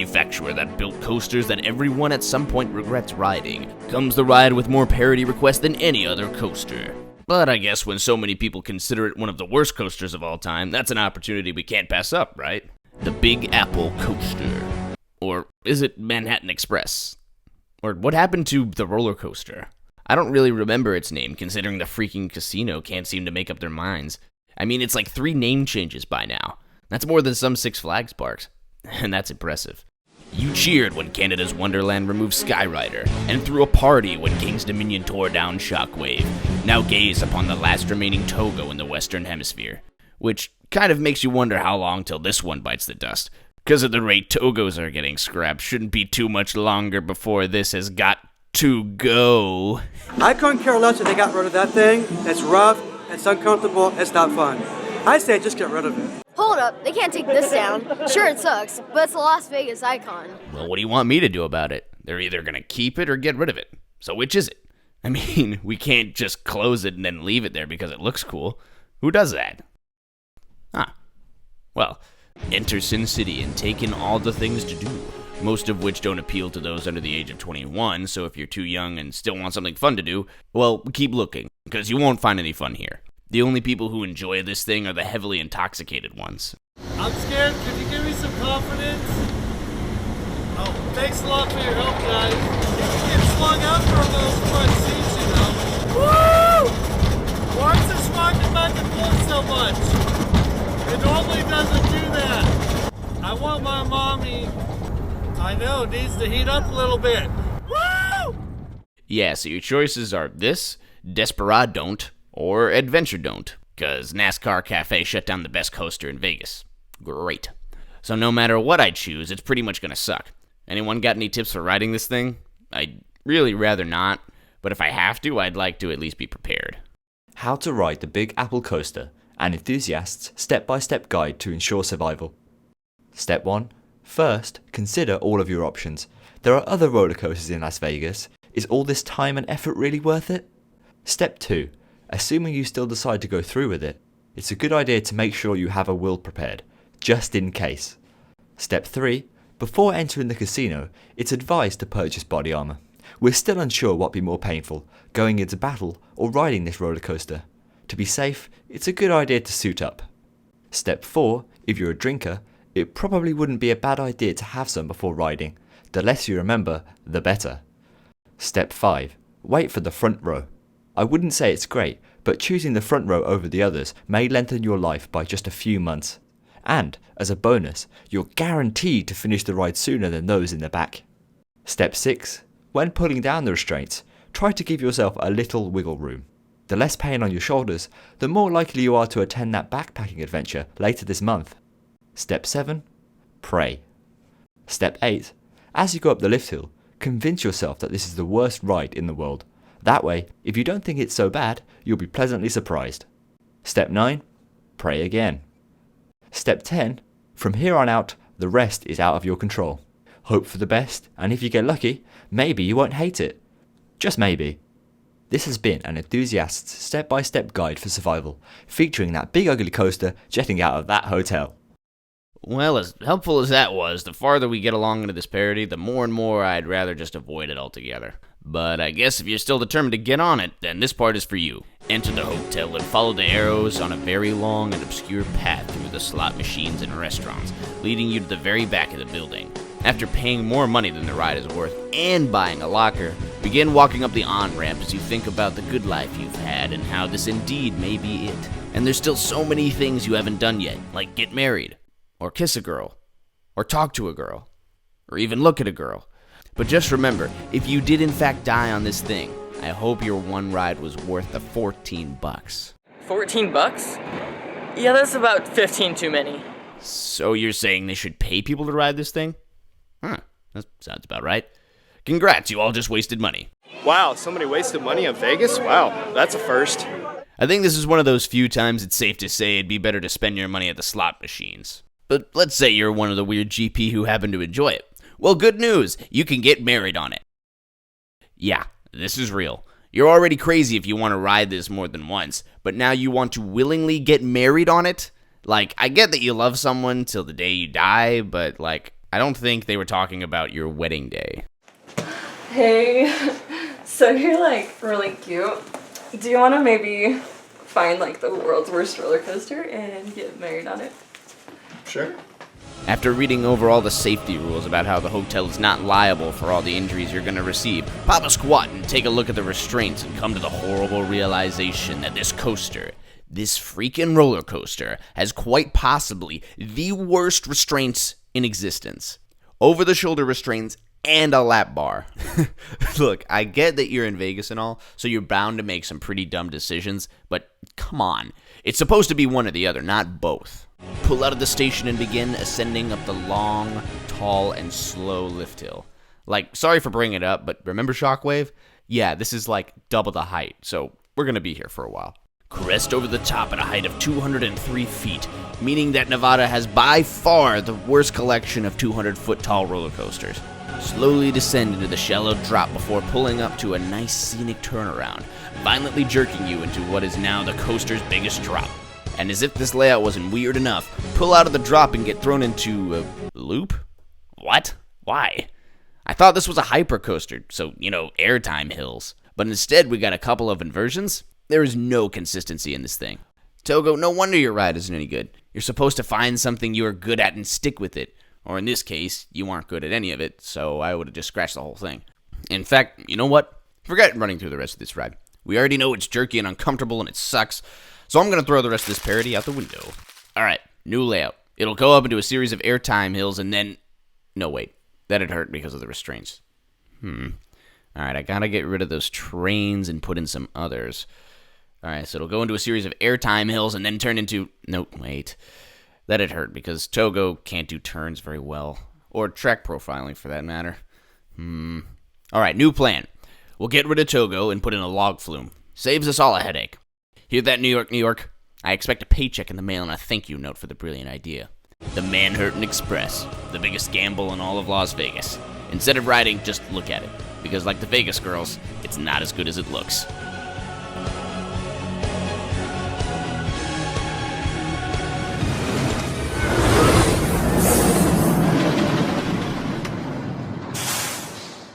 manufacturer that built coasters that everyone at some point regrets riding, comes the ride with more parody requests than any other coaster. But I guess when so many people consider it one of the worst coasters of all time, that's an opportunity we can't pass up, right? The Big Apple Coaster. Or is it Manhattan Express? Or what happened to the roller coaster? I don't really remember its name, considering the freaking casino can't seem to make up their minds. I mean, it's like 3 name changes by now. That's more than some Six Flags parks. And that's impressive. You cheered when Canada's Wonderland removed Skyrider, and threw a party when King's Dominion tore down Shockwave. Now gaze upon the last remaining Togo in the Western Hemisphere. Which kind of makes you wonder how long till this one bites the dust. Because at the rate Togos are getting scrapped, shouldn't be too much longer before this has got to go. I couldn't care less if they got rid of that thing. It's rough, it's uncomfortable, it's not fun. I say just get rid of it. Hold up, they can't take this down. Sure, it sucks, but it's a Las Vegas icon. Well, what do you want me to do about it? They're either gonna keep it or get rid of it. So which is it? I mean, we can't just close it and then leave it there because it looks cool. Who does that? Well, enter Sin City and take in all the things to do, most of which don't appeal to those under the age of 21, so if you're too young and still want something fun to do, well, keep looking, because you won't find any fun here. The only people who enjoy this thing are the heavily intoxicated ones. I'm scared. Could you give me some confidence? Oh, thanks a lot for your help, guys. You get swung out from those front seats, you know. Woo! Why is it swinging back and forth so much? It normally doesn't do that. I want my mommy. I know, needs to heat up a little bit. Woo! Yeah, so your choices are this, Desperado Don't, or Adventure Don't, because NASCAR Cafe shut down the best coaster in Vegas. Great. So no matter what I choose, it's pretty much gonna suck. Anyone got any tips for riding this thing? I'd really rather not, but if I have to, I'd like to at least be prepared. How to ride the Big Apple Coaster, an enthusiast's step-by-step guide to ensure survival. Step 1. First, consider all of your options. There are other roller coasters in Las Vegas. Is all this time and effort really worth it? Step 2. Assuming you still decide to go through with it, it's a good idea to make sure you have a will prepared, just in case. Step 3. Before entering the casino, it's advised to purchase body armor. We're still unsure what would be more painful, going into battle or riding this roller coaster. To be safe, it's a good idea to suit up. Step 4. If you're a drinker, it probably wouldn't be a bad idea to have some before riding. The less you remember, the better. Step 5. Wait for the front row. I wouldn't say it's great, but choosing the front row over the others may lengthen your life by just a few months. And, as a bonus, you're guaranteed to finish the ride sooner than those in the back. Step 6. When pulling down the restraints, try to give yourself a little wiggle room. The less pain on your shoulders, the more likely you are to attend that backpacking adventure later this month. Step 7. Pray. Step 8. As you go up the lift hill, convince yourself that this is the worst ride in the world. That way, if you don't think it's so bad, you'll be pleasantly surprised. Step 9. Pray again. Step 10. From here on out, the rest is out of your control. Hope for the best, and if you get lucky, maybe you won't hate it. Just maybe. This has been an enthusiast's step-by-step guide for survival, featuring that big ugly coaster jetting out of that hotel. Well, as helpful as that was, the farther we get along into this parody, the more and more I'd rather just avoid it altogether. But I guess if you're still determined to get on it, then this part is for you. Enter the hotel and follow the arrows on a very long and obscure path through the slot machines and restaurants, leading you to the very back of the building. After paying more money than the ride is worth and buying a locker, begin walking up the on-ramp as you think about the good life you've had and how this indeed may be it. And there's still so many things you haven't done yet, like get married, or kiss a girl, or talk to a girl, or even look at a girl. But just remember, if you did in fact die on this thing, I hope your one ride was worth the $14. $14? Yeah, that's about 15 too many. So you're saying they should pay people to ride this thing? Huh, that sounds about right. Congrats, you all just wasted money. Wow, somebody wasted money on Vegas? Wow, that's a first. I think this is one of those few times it's safe to say it'd be better to spend your money at the slot machines. But let's say you're one of the weird GP who happen to enjoy it. Well, good news, you can get married on it. Yeah, this is real. You're already crazy if you want to ride this more than once, but now you want to willingly get married on it? Like, I get that you love someone till the day you die, but like, I don't think they were talking about your wedding day. Hey, so you're like really cute. Do you want to maybe find like the world's worst roller coaster and get married on it? Sure. After reading over all the safety rules about how the hotel is not liable for all the injuries you're gonna receive, pop a squat and take a look at the restraints and come to the horrible realization that this coaster, this freaking roller coaster, has quite possibly the worst restraints in existence. Over-the-shoulder restraints and a lap bar. Look, I get that you're in Vegas and all, so you're bound to make some pretty dumb decisions, but come on. It's supposed to be one or the other, not both. Pull out of the station and begin ascending up the long, tall, and slow lift hill. Like, sorry for bringing it up, but remember Shockwave? Yeah, this is like double the height, so we're gonna be here for a while. Crest over the top at a height of 203 feet, meaning that Nevada has by far the worst collection of 200-foot tall roller coasters. Slowly descend into the shallow drop before pulling up to a nice scenic turnaround, violently jerking you into what is now the coaster's biggest drop. And as if this layout wasn't weird enough, pull out of the drop and get thrown into a loop? What? Why? I thought this was a hypercoaster, so, airtime hills. But instead we got a couple of inversions. There is no consistency in this thing. Togo, no wonder your ride isn't any good. You're supposed to find something you are good at and stick with it. Or in this case, you aren't good at any of it, so I would have just scratched the whole thing. In fact, you know what? Forget running through the rest of this ride. We already know it's jerky and uncomfortable and it sucks, so I'm going to throw the rest of this parody out the window. Alright, new layout. It'll go up into a series of airtime hills and then... No, wait. That'd hurt because of the restraints. Alright, I gotta get rid of those trains and put in some others. Alright, so it'll go into a series of airtime hills and then turn into... No, wait. That'd hurt because Togo can't do turns very well. Or track profiling, for that matter. Alright, new plan. We'll get rid of Togo and put in a log flume. Saves us all a headache. Hear that, New York, New York? I expect a paycheck in the mail and a thank you note for the brilliant idea. The Manhattan Express. The biggest gamble in all of Las Vegas. Instead of riding, just look at it. Because like the Vegas girls, it's not as good as it looks.